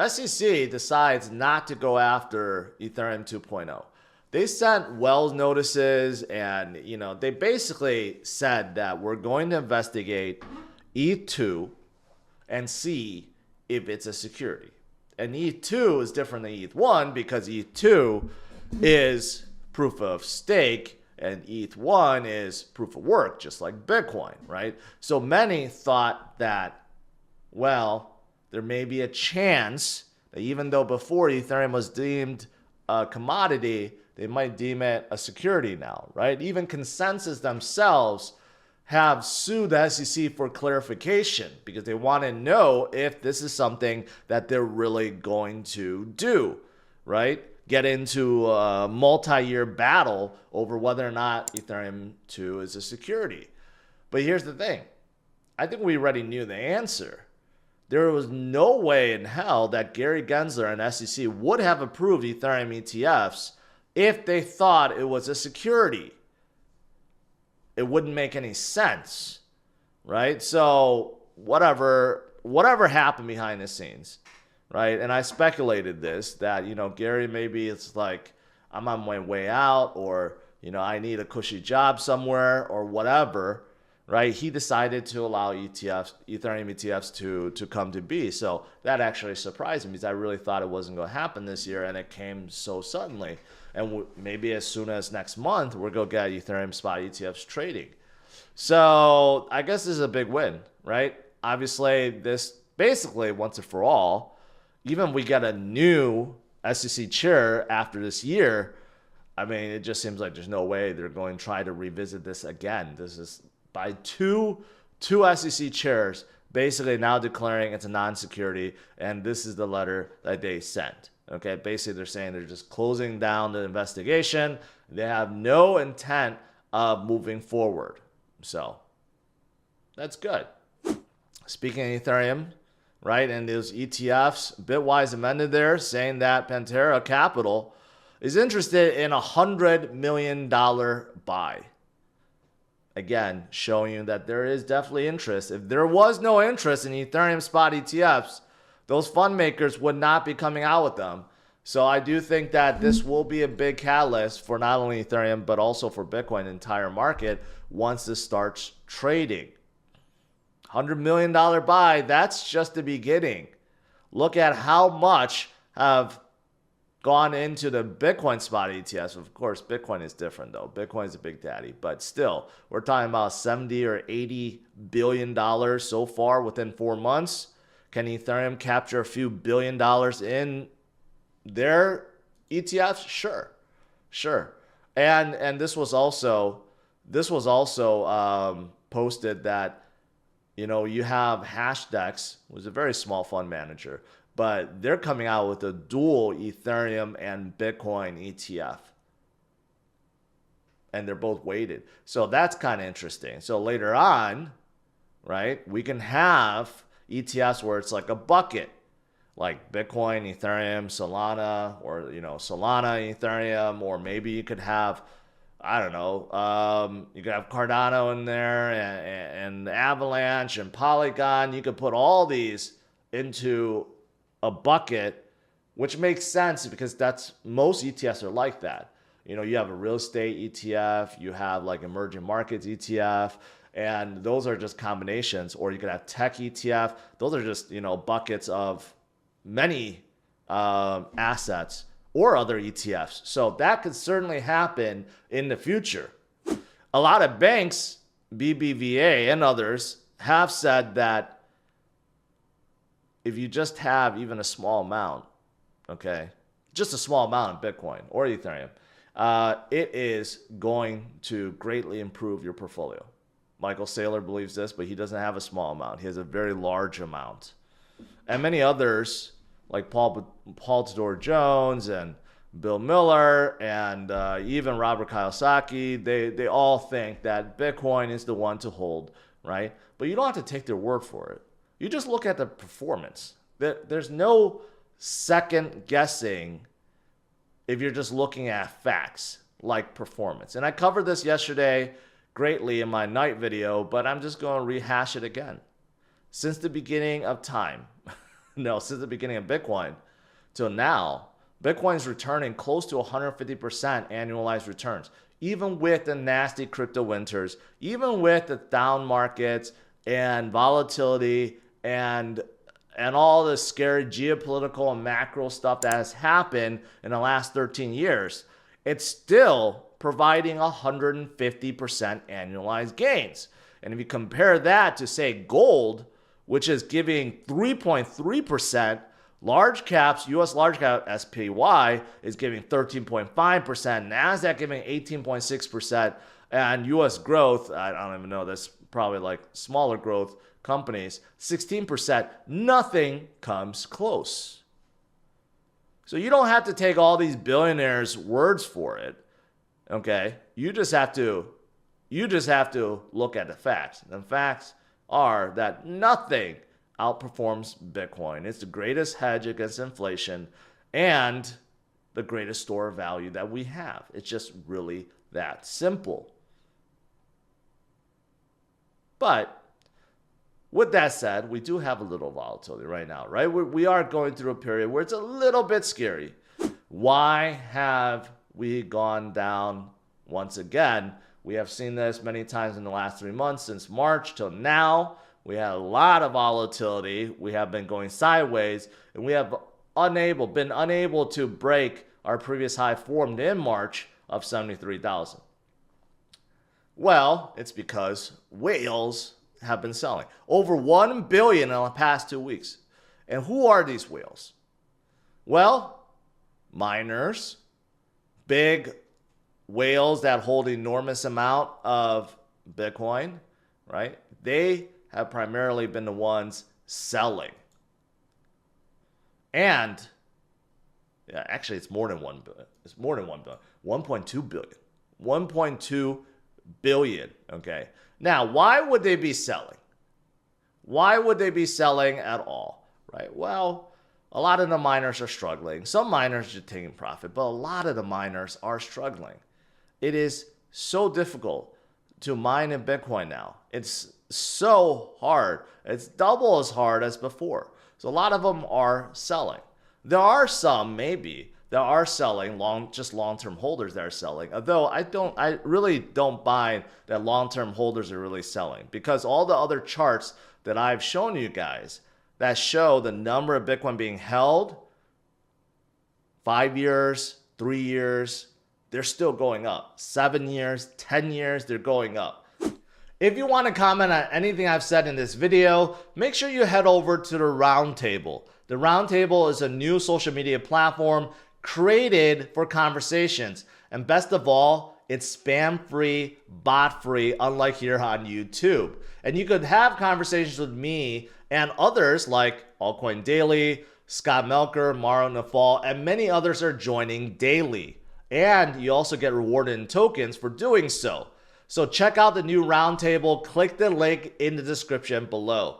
SEC decides not to go after Ethereum 2.0. They sent Wells notices, and they basically said that we're going to investigate ETH2 and see if it's a security. And ETH2 is different than ETH1 because ETH2 is proof of stake and ETH1 is proof of work, just like Bitcoin, right? So many thought that, well, there may be a chance that even though before Ethereum was deemed a commodity, they might deem it a security now, right? Even Consensus themselves have sued the SEC for clarification because they want to know if this is something that they're really going to do, right? Get into a multi-year battle over whether or not Ethereum 2 is a security. But here's the thing. I think we already knew the answer. There was no way in hell that Gary Gensler and SEC would have approved Ethereum ETFs if they thought it was a security. It wouldn't make any sense, right? So whatever happened behind the scenes, right? And I speculated this, that, Gary, maybe it's like, I'm on my way out, or, I need a cushy job somewhere or whatever, right? He decided to allow Ethereum ETFs to come to be. So that actually surprised me because I really thought it wasn't going to happen this year, and it came so suddenly. And maybe as soon as next month, we're going to get Ethereum spot ETFs trading. So I guess this is a big win, right? Obviously, this basically, once and for all, even if we get a new SEC chair after this year, I mean, it just seems like there's no way they're going to try to revisit this again. This is by two SEC chairs basically now declaring it's a non-security, and this is the letter that they sent. Okay, basically they're saying they're just closing down the investigation. They have no intent of moving forward. So that's good. Speaking of Ethereum, right, and those ETFs, Bitwise amended there saying that Pantera Capital is interested in $100 million buy. Again, showing you that there is definitely interest. If there was no interest in Ethereum spot ETFs, those fund makers would not be coming out with them. So I do think that this will be a big catalyst for not only Ethereum, but also for Bitcoin, the entire market, once this starts trading. $100 million buy, that's just the beginning. Look at how much have gone into the Bitcoin spot ETFs. Of course, Bitcoin is different though. Bitcoin is a big daddy, but still, we're talking about 70 or 80 billion dollars so far within 4 months. Can Ethereum capture a few $1 billion in their ETFs? Sure. And this was also posted that you have Hashdex, who's a very small fund manager, but they're coming out with a dual Ethereum and Bitcoin ETF. And they're both weighted. So that's kind of interesting. So later on, right, we can have ETFs where it's like a bucket, like Bitcoin, Ethereum, Solana, or, Solana, Ethereum, or maybe you could have, I don't know, you could have Cardano in there and Avalanche and Polygon. You could put all these into a bucket, which makes sense because most ETFs are like that. You have a real estate ETF, you have like emerging markets ETF, and those are just combinations. Or you could have tech ETF. Those are just, buckets of many assets or other ETFs. So that could certainly happen in the future. A lot of banks, BBVA and others, have said that if you just have even a small amount, okay, just a small amount of Bitcoin or Ethereum, it is going to greatly improve your portfolio. Michael Saylor believes this, but he doesn't have a small amount. He has a very large amount. And many others, like Paul Tudor-Jones and Bill Miller and even Robert Kiyosaki, they all think that Bitcoin is the one to hold, right? But you don't have to take their word for it. You just look at the performance. There's no second guessing if you're just looking at facts like performance. And I covered this yesterday greatly in my night video, but I'm just going to rehash it again. Since the beginning of time, since the beginning of Bitcoin till now, Bitcoin's returning close to 150% annualized returns, even with the nasty crypto winters, even with the down markets and volatility and all the scary geopolitical and macro stuff that has happened in the last 13 years. It's still providing 150% annualized gains. And if you compare that to, say, gold, which is giving 3.3%, large caps, US large cap SPY is giving 13.5%, NASDAQ giving 18.6%, and US growth, I don't even know, that's probably like smaller growth companies, 16%. Nothing comes close. So you don't have to take all these billionaires' words for it. Okay? You just have to look at the facts. The facts are that nothing outperforms Bitcoin. It's the greatest hedge against inflation and the greatest store of value that we have. It's just really that simple. But with that said, we do have a little volatility right now, right? We are going through a period where it's a little bit scary. Why have we gone down once again? We have seen this many times in the last 3 months, since March till now. We had a lot of volatility. We have been going sideways, and we have been unable to break our previous high formed in March of 73,000. Well, it's because whales have been selling. Over 1 billion in the past 2 weeks. And who are these whales? Well, miners, big whales that hold enormous amount of Bitcoin, right? They have primarily been the ones selling. And yeah, actually it's more than 1 billion. It's more than 1 billion. 1.2 billion. 1.2 billion, okay? Now, why would they be selling? Why would they be selling at all, right? Well, a lot of the miners are struggling. Some miners are taking profit, but a lot of the miners are struggling. It is so difficult to mine in Bitcoin now. It's so hard. It's double as hard as before. So a lot of them are selling. There are some, maybe, that are selling, long-term holders that are selling. Although I really don't buy that long-term holders are really selling, because all the other charts that I've shown you guys that show the number of Bitcoin being held, 5 years, 3 years, they're still going up. 7 years, 10 years, they're going up. If you want to comment on anything I've said in this video, make sure you head over to the Roundtable. The Roundtable is a new social media platform created for conversations. And best of all, it's spam-free, bot-free, unlike here on YouTube. And you could have conversations with me and others like Altcoin Daily, Scott Melker, Mauro Nafal, and many others are joining daily. And you also get rewarded in tokens for doing so. So check out the new Roundtable. Click the link in the description below.